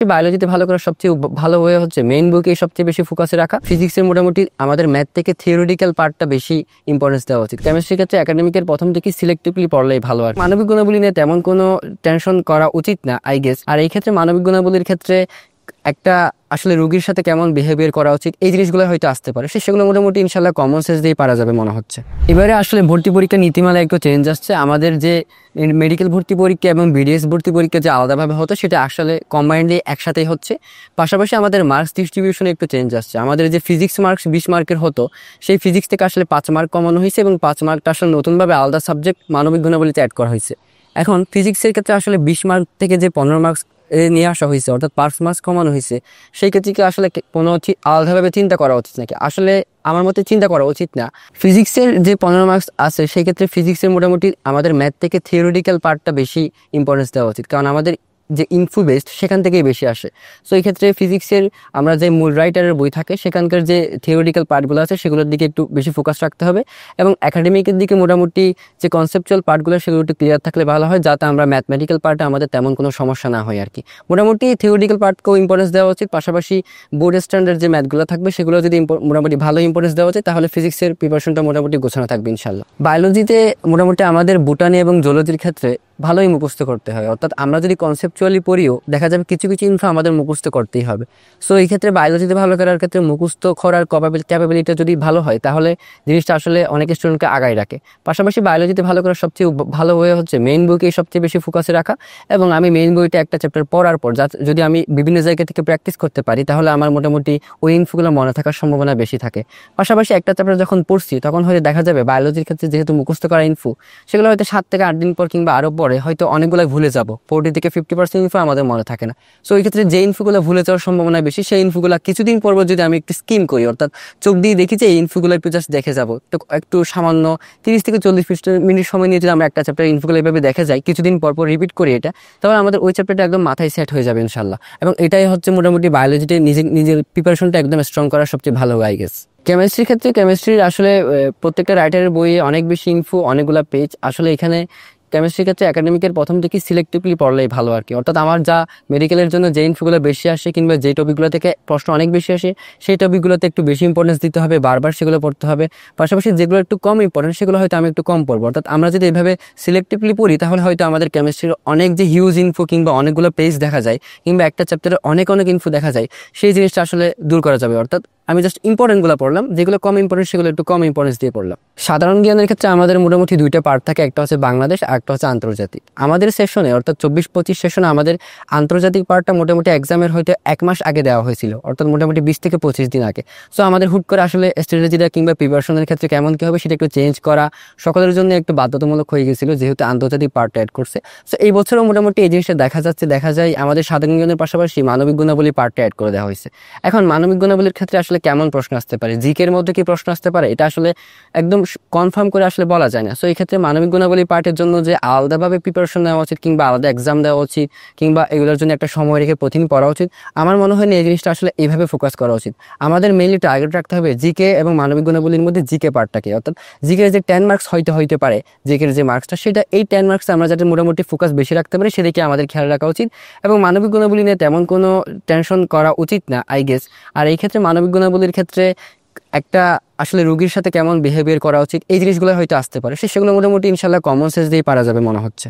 বায়োলজিতে ভালো করার সবচেয়ে ভালো ওয়ে হচ্ছে মেইন বুকে সবচেয়ে বেশি ফোকাসে রাখা। ফিজিক্সের মোটামুটি আমাদের ম্যাথ থেকে থিওরিটিক্যাল পার্টটা বেশি ইম্পর্টেন্স দেওয়া উচিত। কেমিস্ট্রির ক্ষেত্রে একাডেমিকের প্রথম থেকে সিলেক্টিভলি পড়লেই ভালো। আর মানবিক গুণাবলী নিয়ে তেমন কোনো টেনশন করা উচিত না আই গেস। আর এই ক্ষেত্রে মানবিক গুণাবলীর ক্ষেত্রে একটা আসলে রোগীর সাথে কেমন বিহেভিয়ার করা উচিত এই জিনিসগুলো হয়তো আসতে পারে, সেগুলো মোটামুটি ইনশাল্লাহ কমন সেন্স দিয়ে পারা যাবে মনে হচ্ছে। এবারে আসলে ভর্তি পরীক্ষা নীতিমালা একটু চেঞ্জ আসছে। আমাদের যে মেডিকেল ভর্তি পরীক্ষা এবং বিডিএস ভর্তি পরীক্ষা যে আলাদাভাবে হতো সেটা আসলে কম্বাইন্ডলি একসাথেই হচ্ছে। পাশাপাশি আমাদের মার্কস ডিস্ট্রিবিউশনে একটু চেঞ্জ আসছে। আমাদের যে ফিজিক্স মার্কস 20 মার্কের হতো সেই ফিজিক্স থেকে আসলে 5 মার্ক কমানো হয়েছে এবং 5 মার্কটা আসলে নতুনভাবে আলাদা সাবজেক্ট মানবিক গুণাবলীতে অ্যাড করা হয়েছে। এখন ফিজিক্সের ক্ষেত্রে আসলে 20 মার্ক থেকে যে 15 মার্কস নিয়ে আসা হয়েছে, অর্থাৎ 5 মার্কস কমানো হয়েছে, সেই ক্ষেত্রে কি আসলে কোনো আলাদাভাবে চিন্তা করা উচিত নাকি? আসলে আমার মতে চিন্তা করা উচিত না। ফিজিক্সের যে 15 মার্কস আছে সেই ক্ষেত্রে ফিজিক্সের মোটামুটি আমাদের ম্যাথ থেকে থিওরিটিক্যাল পার্টটা বেশি ইম্পর্টেন্স দেওয়া উচিত, কারণ আমাদের যে ইনফো বেসড সেখান থেকেই বেশি আসে। সো এই ক্ষেত্রে ফিজিক্সের আমরা যে মূল রাইটারের বই থাকে সেখানকার যে থিওরিটিক্যাল পার্টগুলো আছে সেগুলোর দিকে একটু বেশি ফোকাস রাখতে হবে এবং একাডেমিকের দিকে মোটামুটি যে কনসেপচুয়াল পার্টগুলো সেগুলো একটু ক্লিয়ার থাকলে ভালো হয়, যাতে আমরা ম্যাথমেটিক্যাল পার্টে আমাদের তেমন কোনো সমস্যা না হয় আর কি। মোটামুটি থিওরিটিক্যাল পার্টকেও ইম্পর্টেন্স দেওয়া উচিত, পাশাপাশি বোর্ড স্ট্যান্ডার্ড যে ম্যাথগুলো থাকবে সেগুলো যদি মোটামুটি ভালো ইম্পর্টেন্স দেওয়া উচিত তাহলে ফিজিক্সের প্রিপারেশনটা মোটামুটি গোছানো থাকবে ইনশাল্লাহ। বায়োলজিতে মোটামুটি আমাদের বোটানি এবং জুলজির ক্ষেত্রে ভালোই মুখস্থ করতে হয়, অর্থাৎ আমরা যদি কনসেপচুয়ালি পড়িও দেখা যাবে কিছু কিছু ইনফো আমাদের মুখস্থ করতেই হবে। সো এই ক্ষেত্রে বায়োলজিতে ভালো করার ক্ষেত্রে মুখস্থ করার ক্যাপাবিলিটি যদি ভালো হয় তাহলে জিনিসটা আসলে অনেক স্টুডেন্টকে আগায় রাখে। পাশাপাশি বায়োলজিতে ভালো করার সবচেয়ে ভালো ওয়ে হচ্ছে মেইন বইকে সবচেয়ে বেশি ফোকাসে রাখা এবং আমি মেইন বইটা একটা চ্যাপ্টার পড়ার পর যদি আমি বিভিন্ন জায়গা থেকে প্র্যাকটিস করতে পারি তাহলে আমার মোটামুটি ওই ইনফোগুলো মনে থাকার সম্ভাবনা বেশি থাকে। পাশাপাশি একটা চ্যাপ্টার যখন পড়ছি তখন হয়তো দেখা যাবে বায়োলজির ক্ষেত্রে যেহেতু মুখস্থ করা ইনফো সেগুলো হয়তো 7 থেকে 8 দিন পর কিংবা আরও পরে হয়তো অনেকগুলো ভুলে যাবো। 40 থেকে 50% ইনফো আমাদের মনে থাকে না। সো এই ক্ষেত্রে যে ইনফোগুলো ভুলে যাওয়ার সম্ভাবনা বেশি সেই ইনফোগুলো কিছুদিন পর যদি আমি একটু স্কিম করি, অর্থাৎ চোখ দিয়ে দেখি যে এই ইনফোগুলো একটু জাস্ট দেখে যাবো, একটু সামান্য 30 থেকে 40 মিনিট সময় নিয়ে যদি আমরা একটা চ্যাপ্টার ইনফোগুলো এইভাবে দেখে যাই, কিছুদিন পর রিপিট করি এটা, তাহলে আমাদের ওই চ্যাপ্টারটা একদম মাথায় সেট হয়ে যাবে ইনশাল্লাহ। এবং এটাই হচ্ছে মোটামুটি বায়োলজিতে নিজের প্রিপারেশনটা একদম স্ট্রং করার সবচেয়ে ভালো আই গেস। কেমিস্ট্রির ক্ষেত্রে কেমিস্ট্রির আসলে প্রত্যেকটা রাইটারের বইয়ে অনেক বেশি ইনফো, অনেকগুলো পেজ। আসলে এখানে কেমিস্ট্রির ক্ষেত্রে একাডেমিকের প্রথম থেকে সিলেক্টিভলি পড়লেই ভালো আর কি। অর্থাৎ আমার যা মেডিকেলের জন্য যে ইনফোগুলো বেশি আসে কিংবা যে টপিকগুলো থেকে প্রশ্ন অনেক বেশি আসে সেই টপিকগুলোতে একটু বেশি ইম্পর্টেন্স দিতে হবে, বারবার সেগুলো পড়তে হবে। পাশাপাশি যেগুলো একটু কম ইম্পর্টেন্ট সেগুলো হয়তো আমি একটু কম পড়বো। অর্থাৎ আমরা যদি এইভাবে সিলেক্টিভলি পড়ি তাহলে হয়তো আমাদের কেমিস্ট্রির অনেক যে হিউজ ইনফো কিংবা অনেকগুলো পেজ দেখা যায় কিংবা একটা চ্যাপ্টারে অনেক ইনফো দেখা যায় সেই জিনিসটা আসলে দূর করা যাবে। অর্থাৎ আমি জাস্ট ইম্পর্টেন্টগুলো পড়লাম, যেগুলো কম ইম্পর্টেন্ট সেগুলো একটু কম ইম্পর্টেন্স দিয়ে পড়লাম। সাধারণ জ্ঞানের ক্ষেত্রে আমাদের মোটামুটি 2টা পার্ট থাকে, একটা হচ্ছে বাংলাদেশ আর একটা হচ্ছে আন্তর্জাতিক। আমাদের সেশনে অর্থাৎ 24-25 সেশনে আমাদের আন্তর্জাতিক পার্টটা মোটামুটি এক্সামের হয়তো 1 মাস আগে দেওয়া হয়েছিল, অর্থাৎ মোটামুটি 20 থেকে 25 দিন আগে। সো আমাদের হুট করে আসলে স্ট্র্যাটেজিটা কিংবা প্রিপারেশনের ক্ষেত্রে কেমন কী হবে সেটা একটু চেঞ্জ করা সকলের জন্য একটু বাধ্যতামূলক হয়ে গেছিলো যেহেতু আন্তর্জাতিক পার্টটা অ্যাড করছে। সো এই বছরও মোটামুটি এই জিনিসটা দেখা যায় আমাদের সাধারণ জ্ঞানের পাশাপাশি মানবিক গুণাবলী পার্টটা অ্যাড করে দেওয়া হয়েছে। এখন মানবিক গুণাবলীর ক্ষেত্রে আসলে কেমন প্রশ্ন আসতে পারে, জিকের মধ্যে কি প্রশ্ন আসতে পারে, এটা আসলে একদম কনফার্ম করে আসলে বলা যায় না। সো এই ক্ষেত্রে মানবিক গুণাবলী পার্টের জন্য যে আলাদাভাবে প্রিপারেশন নেওয়া উচিত কিংবা আলাদা এক্সাম দেওয়া উচিত কিংবা এগুলোর জন্য একটা সময় রেখে প্রতিদিন পড়া উচিত, আমার মনে হয় না এই জিনিসটা আসলে এইভাবে ফোকাস করা উচিত। আমাদের মেইনলি টার্গেট রাখতে হবে জিকে এবং মানবিক গুণাবলীর মধ্যে জিকে পার্টটাকে, অর্থাৎ জিকের যে 10 মার্কস হইতে পারে জিকের যে মার্কসটা সেটা এই 10 মার্কস আমরা যাতে মোটামুটি ফোকাস বেশি রাখতে পারি সেদিকে আমাদের খেয়াল রাখা উচিত এবং মানবিক গুণাবলী নিয়ে তেমন কোনো টেনশন করা উচিত না আই গেস। আর এই ক্ষেত্রে মানবিক গুণাবলীর ক্ষেত্রে একটা আসলে রোগীর সাথে কেমন বিহেভিয়ার করা উচিত এই জিনিসগুলো হয়তো আসতে পারে, সেগুলো মোটামুটি ইনশাল্লাহ কমন সেন্স দিয়ে পারা যাবে মনে হচ্ছে।